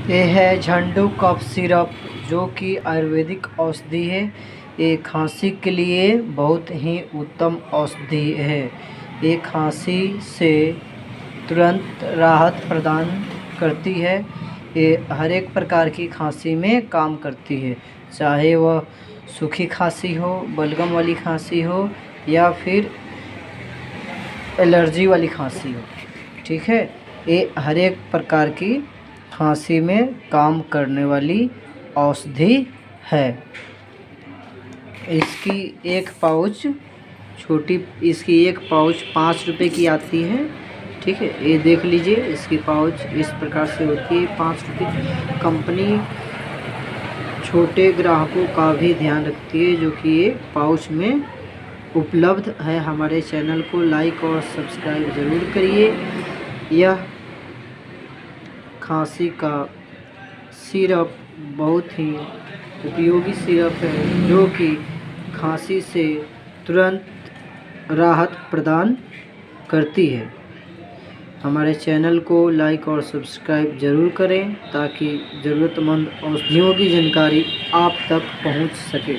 ये है झंडू cough syrup, जो कि आयुर्वेदिक औषधि है। ये खांसी के लिए बहुत ही उत्तम औषधि है। ये खांसी से तुरंत राहत प्रदान करती है। ये हर एक प्रकार की खांसी में काम करती है, चाहे वह सूखी खांसी हो, बलगम वाली खांसी हो या फिर एलर्जी वाली खांसी हो। ठीक है, ये हर एक प्रकार की खांसी में काम करने वाली औषधि है। इसकी एक पाउच इसकी एक पाउच 5 रुपये की आती है। ठीक है, ये देख लीजिए, इसकी पाउच इस प्रकार से होती है, 5 रुपये। कंपनी छोटे ग्राहकों का भी ध्यान रखती है, जो कि ये पाउच में उपलब्ध है। हमारे चैनल को लाइक और सब्सक्राइब ज़रूर करिए। यह खांसी का सिरप बहुत ही उपयोगी सिरप है, जो कि खांसी से तुरंत राहत प्रदान करती है। हमारे चैनल को लाइक और सब्सक्राइब ज़रूर करें, ताकि ज़रूरतमंद औषधियों की जानकारी आप तक पहुंच सके।